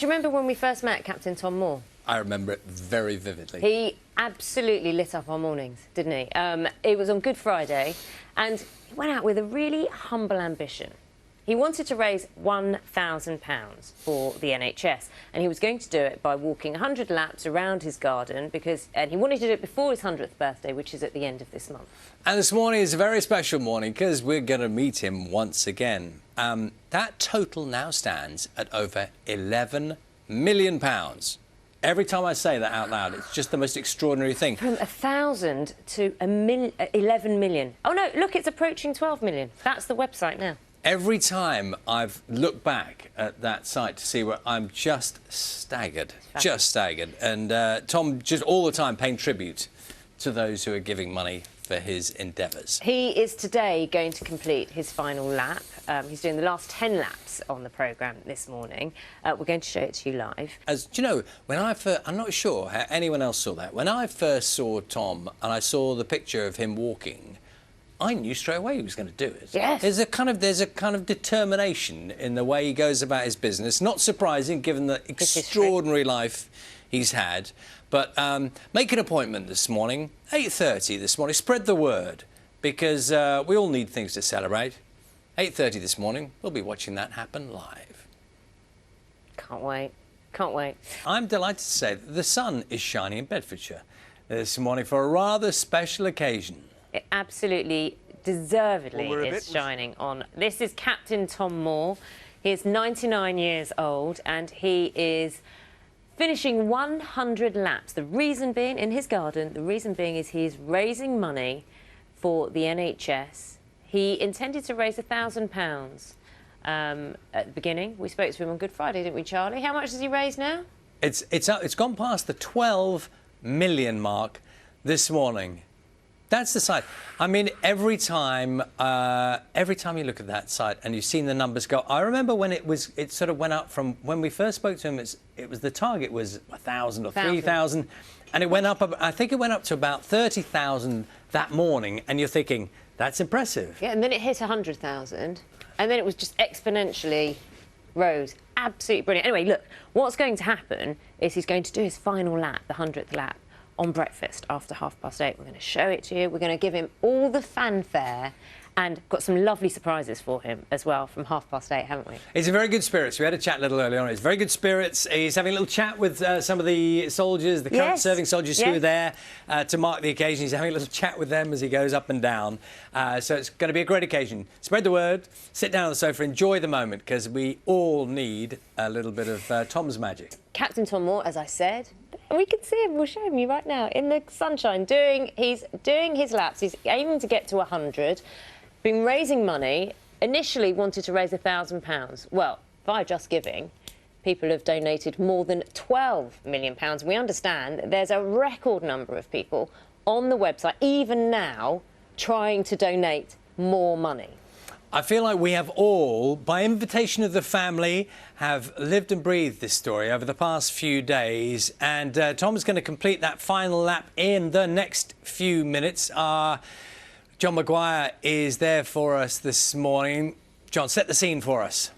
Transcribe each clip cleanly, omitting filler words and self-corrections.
Do you remember when we first met Captain Tom Moore? I remember it very vividly. He absolutely lit up our mornings, didn't he? It was on Good Friday, and he went out with a really humble ambition. He wanted to raise £1,000 for the NHS, and he was going to do it by walking 100 laps around his garden and he wanted to do it before his 100th birthday, which is at the end of this month. And this morning is a very special morning because we're going to meet him once again. That total now stands at over £11 million. Every time I say that out loud, it's just the most extraordinary thing. From 1,000 to 11 million. Oh, no, look, it's approaching 12 million. That's the website now. Every time I've looked back at that site to see where I'm just staggered, And Tom just all the time paying tribute to those who are giving money for his endeavours. He is today going to complete his final lap. He's doing the last 10 laps on the programme this morning. We're going to show it to you live. As do you know, when I'm not sure how anyone else saw that. When I first saw Tom and I saw the picture of him walking, I knew straight away he was going to do it. Yes. There's a kind of determination in the way he goes about his business. Not surprising, given the extraordinary life he's had. But make an appointment this morning, 8:30 this morning. Spread the word, because we all need things to celebrate. 8:30 this morning. We'll be watching that happen live. Can't wait. Can't wait. I'm delighted to say that the sun is shining in Bedfordshire this morning for a rather special occasion. It absolutely deservedly is shining on. This is Captain Tom Moore. He is 99 years old and he is finishing 100 laps. The reason being, in his garden, the reason being is he's raising money for the NHS. He intended to raise £1,000 at the beginning. We spoke to him on Good Friday, didn't we, Charlie? How much has he raised now? It's gone past the 12 million mark this morning. That's the site. I mean, every time you look at that site and you've seen the numbers go. I remember when it sort of went up from when we first spoke to him. The target was 1,000 or 3,000, and it went up. I think it went up to about 30,000 that morning. And you're thinking that's impressive. Yeah, and then it hit 100,000, and then it was just exponentially rose. Absolutely brilliant. Anyway, look, what's going to happen is he's going to do his final lap, the 100th lap, on breakfast after 8:30. We're going to show it to you. We're going to give him all the fanfare and got some lovely surprises for him as well from 8:30, haven't we? He's in very good spirits. We had a chat a little earlier on. He's very good spirits. He's having a little chat with some of the soldiers, the current serving soldiers who are there to mark the occasion. He's having a little chat with them as he goes up and down. So it's going to be a great occasion. Spread the word, sit down on the sofa, enjoy the moment, because we all need a little bit of Tom's magic. Captain Tom Moore, as I said, we can see him, we'll show him you right now, in the sunshine, he's doing his laps. He's aiming to get to 100, been raising money, initially wanted to raise £1,000. Well, via Just Giving, people have donated more than £12 million. We understand there's a record number of people on the website, even now, trying to donate more money. I feel like we have all, by invitation of the family, have lived and breathed this story over the past few days. And Tom's going to complete that final lap in the next few minutes. John Maguire is there for us this morning. John, set the scene for us.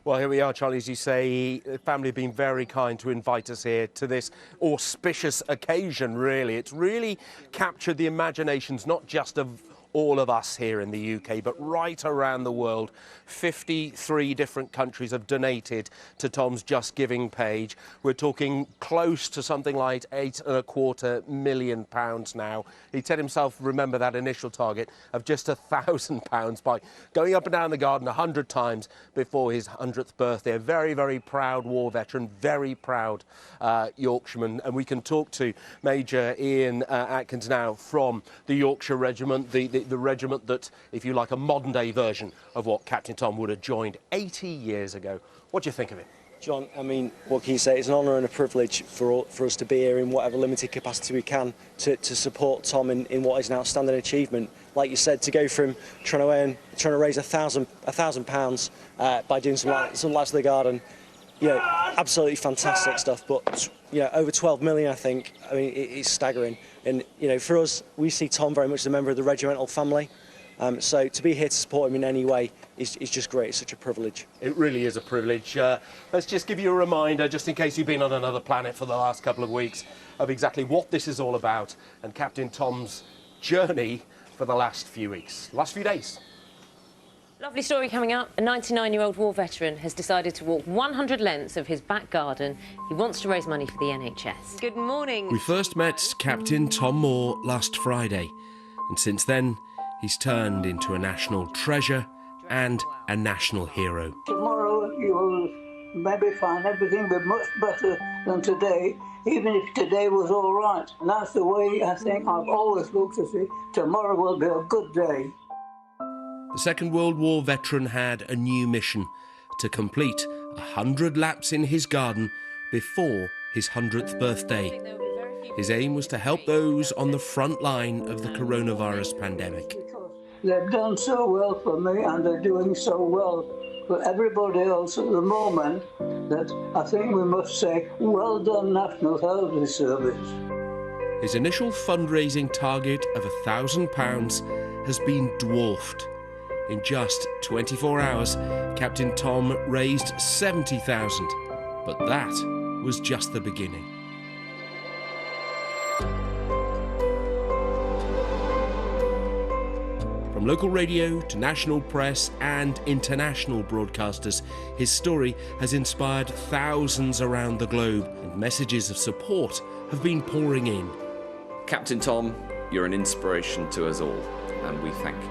Well, here we are, Charlie, as you say. The family have been very kind to invite us here to this auspicious occasion, really. It's really captured the imaginations, not just of all of us here in the UK, but right around the world. 53 different countries have donated to Tom's Just Giving page. We're talking close to something like £8.25 million now. He said himself, remember that initial target of just £1,000 by going up and down the garden 100 times before his 100th birthday. A very, very proud war veteran, very proud Yorkshireman. And we can talk to Major Ian Atkins now from the Yorkshire Regiment, the regiment that, if you like, a modern-day version of what Captain Tom would have joined 80 years ago. What do you think of it? John, I mean, what can you say? It's an honour and a privilege for us to be here in whatever limited capacity we can to support Tom in what is an outstanding achievement. Like you said, to go from trying to raise £1,000 by doing some laps of the garden, you know, absolutely fantastic stuff. But you know, over 12 million, I think. I mean, it's staggering. And you know, for us, we see Tom very much as a member of the regimental family. So to be here to support him in any way is just great. It's such a privilege. It really is a privilege. Let's just give you a reminder, just in case you've been on another planet for the last couple of weeks, of exactly what this is all about and Captain Tom's journey for the last few days. Lovely story coming up. A 99-year-old war veteran has decided to walk 100 lengths of his back garden. He wants to raise money for the NHS. Good morning. We first met Captain Tom Moore last Friday, and since then he's turned into a national treasure and a national hero. Tomorrow you'll maybe find everything be much better than today, even if today was all right. And that's the way I think I've always looked at it. Tomorrow will be a good day. The Second World War veteran had a new mission: to complete 100 laps in his garden before his 100th birthday. His aim was to help those on the front line of the coronavirus pandemic. They've done so well for me, and they're doing so well for everybody else at the moment that I think we must say, well done, National Health Service. His initial fundraising target of £1,000 has been dwarfed. In just 24 hours, Captain Tom raised £70,000, but that was just the beginning. From local radio to national press and international broadcasters, his story has inspired thousands around the globe, and messages of support have been pouring in. Captain Tom, you're an inspiration to us all, and we thank you.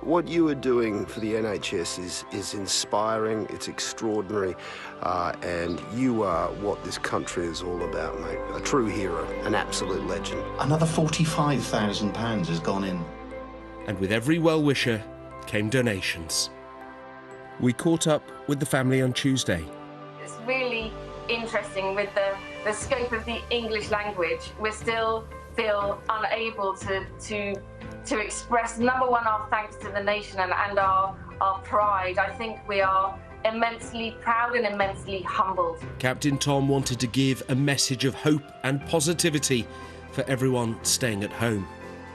What you are doing for the NHS is inspiring, it's extraordinary, and you are what this country is all about, mate. A true hero, an absolute legend. Another £45,000 has gone in. And with every well-wisher came donations. We caught up with the family on Tuesday. It's really interesting with the scope of the English language. We still feel unable to express, number one, our thanks to the nation and our pride. I think we are immensely proud and immensely humbled. Captain Tom wanted to give a message of hope and positivity for everyone staying at home.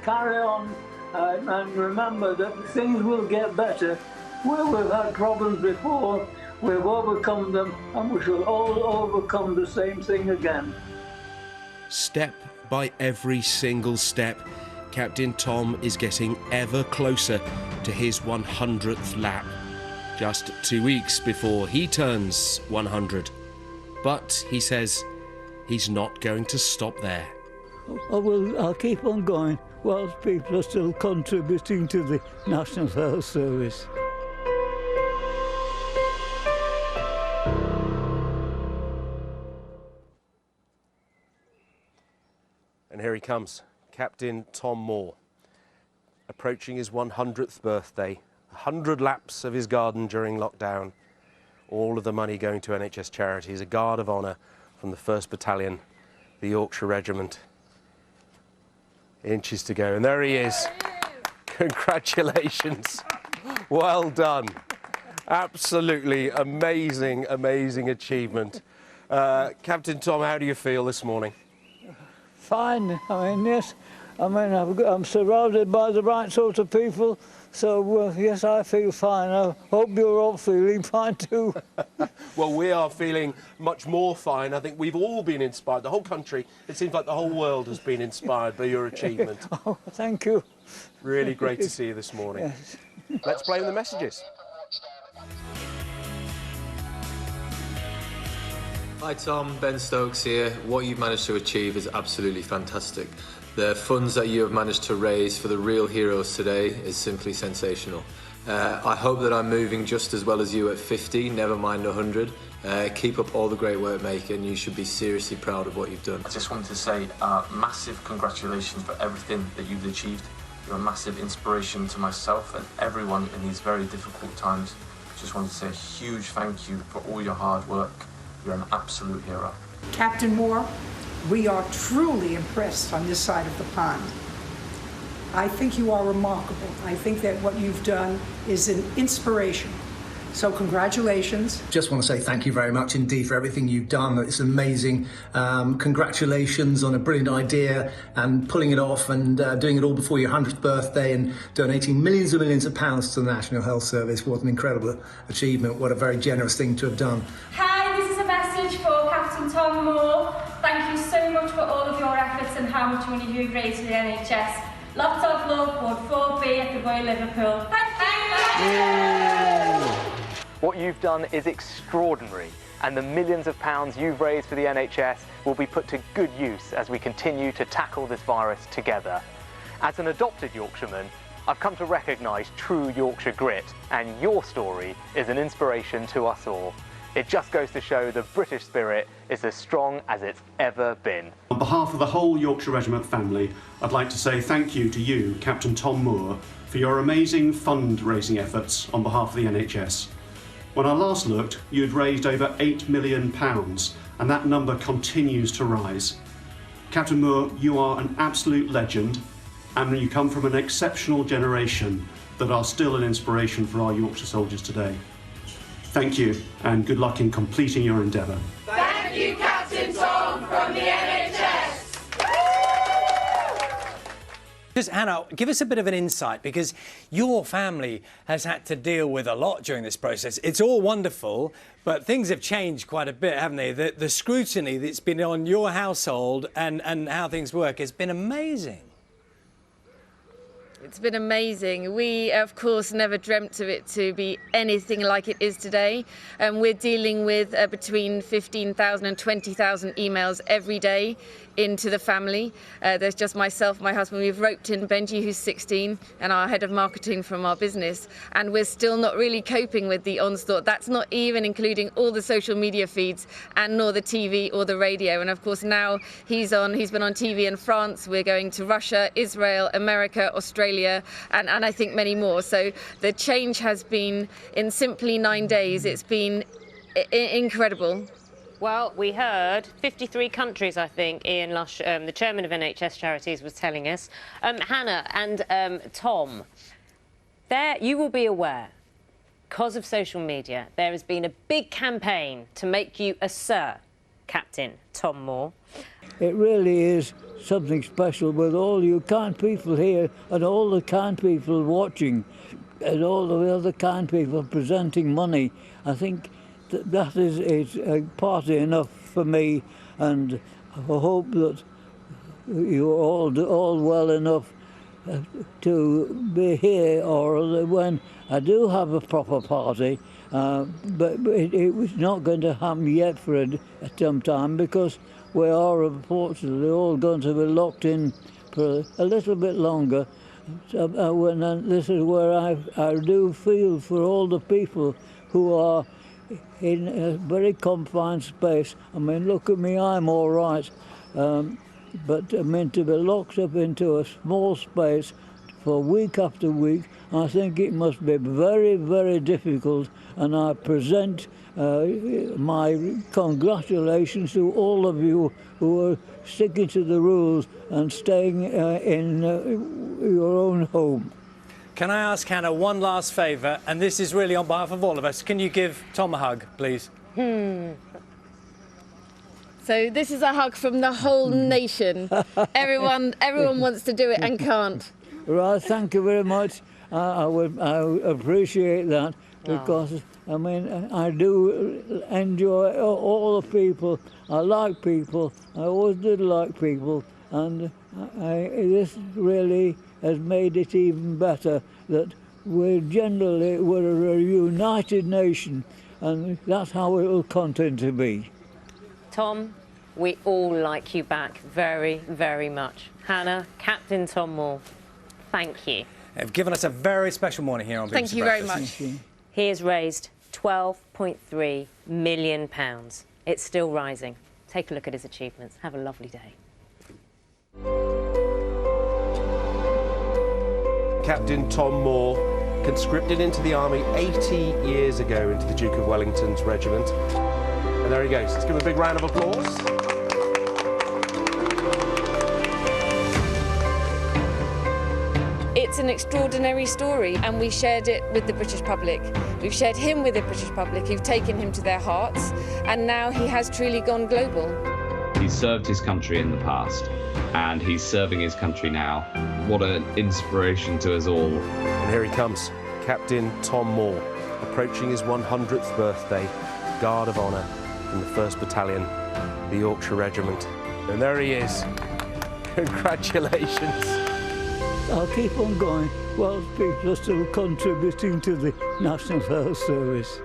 Carry on and remember that things will get better. Where we've had problems before, we've overcome them, and we shall all overcome the same thing again. Step by every single step, Captain Tom is getting ever closer to his 100th lap, just 2 weeks before he turns 100. But he says he's not going to stop there. I'll keep on going whilst people are still contributing to the National Health Service. And here he comes, Captain Tom Moore, approaching his 100th birthday, 100 laps of his garden during lockdown, all of the money going to NHS charities, a guard of honour from the 1st Battalion, the Yorkshire Regiment. Inches to go, and there he is. Congratulations. Well done. Absolutely amazing, amazing achievement. Captain Tom, how do you feel this morning? Fine. I mean, yes. I mean, I'm surrounded by the right sort of people, so yes, I feel fine. I hope you're all feeling fine too. Well, we are feeling much more fine. I think we've all been inspired. The whole country, it seems like the whole world has been inspired by your achievement. Oh, thank you. Really great to see you this morning. Yes. Let's play the messages. Hi Tom, Ben Stokes here. What you've managed to achieve is absolutely fantastic. The funds that you have managed to raise for the real heroes today is simply sensational. I hope that I'm moving just as well as you at 50, never mind 100. Keep up all the great work, mate, and you should be seriously proud of what you've done. I just wanted to say massive congratulations for everything that you've achieved. You're a massive inspiration to myself and everyone in these very difficult times. I just wanted to say a huge thank you for all your hard work. You're an absolute hero. Captain Moore, we are truly impressed on this side of the pond. I think you are remarkable. I think that what you've done is an inspiration So congratulations. Just want to say thank you very much indeed for everything you've done. It's amazing. Congratulations on a brilliant idea and pulling it off and doing it all before your 100th birthday and donating millions and millions of pounds to the National Health Service. What an incredible achievement. What a very generous thing to have done. Hi, this is a message for Captain Tom Moore. Thank you so much for all of your efforts and how much money you've raised for the NHS. Lots of love, Ward 4B at the Royal Liverpool. Thank you! What you've done is extraordinary, and the millions of pounds you've raised for the NHS will be put to good use as we continue to tackle this virus together. As an adopted Yorkshireman, I've come to recognise true Yorkshire grit, and your story is an inspiration to us all. It just goes to show the British spirit is as strong as it's ever been. On behalf of the whole Yorkshire Regiment family, I'd like to say thank you to you, Captain Tom Moore, for your amazing fundraising efforts on behalf of the NHS. When I last looked, you'd raised over £8 million, and that number continues to rise. Captain Moore, you are an absolute legend, and you come from an exceptional generation that are still an inspiration for our Yorkshire soldiers today. Thank you, and good luck in completing your endeavour. Thank you, Captain Tom from the NHS. Just, Hannah, give us a bit of an insight, because your family has had to deal with a lot during this process. It's all wonderful, but things have changed quite a bit, haven't they? The scrutiny that's been on your household and how things work has been amazing. It's been amazing. We, of course, never dreamt of it to be anything like it is today. We're dealing with between 15,000 and 20,000 emails every day into the family. There's just myself, my husband. We've roped in Benji, who's 16, and our head of marketing from our business. And we're still not really coping with the onslaught. That's not even including all the social media feeds and nor the TV or the radio. And of course, now he's been on TV in France. We're going to Russia, Israel, America, Australia, and I think many more. So the change has been, in simply 9 days, it's been incredible. Well, we heard 53 countries, I think, Ian Lush, the chairman of NHS Charities, was telling us. Hannah and Tom, you will be aware, because of social media, there has been a big campaign to make you a Sir, Captain Tom Moore. It really is something special with all you kind people here and all the kind people watching and all the other kind people presenting money. I think that is party enough for me, and I hope that you're all well enough to be here, or when I do have a proper party, but it was not going to happen yet for some time, because we are unfortunately all going to be locked in for a little bit longer. So, this is where I do feel for all the people who are in a very confined space. I mean, look at me, I'm all right. But I mean, to be locked up into a small space for week after week, I think it must be very, very difficult. And I present my congratulations to all of you who are sticking to the rules and staying in your own home. Can I ask Hannah one last favour, and this is really on behalf of all of us. Can you give Tom a hug, please? So this is a hug from the whole nation. Everyone wants to do it and can't. Right, thank you very much. I appreciate that, because I mean, I do enjoy all the people. I like people. I always did like people, and this really has made it even better that we're a united nation, and that's how it will continue to be. Tom, we all like you back very, very much. Hannah, Captain Tom Moore, thank you. You've given us a very special morning here on BBC Thank you Breakfast. very much. He has raised £12.3 million. It's still rising. Take a look at his achievements. Have a lovely day. Captain Tom Moore, conscripted into the army 80 years ago into the Duke of Wellington's regiment. And there he goes. Let's give him a big round of applause. It's It's an extraordinary story, and we shared it with the British public. We've shared him with the British public, who've taken him to their hearts, and now he has truly gone global. He served his country in the past, and he's serving his country now. What an inspiration to us all. And here he comes, Captain Tom Moore, approaching his 100th birthday, Guard of Honour from the 1st Battalion, the Yorkshire Regiment. And there he is. Congratulations. I'll keep on going whilst people are still contributing to the National Health Service.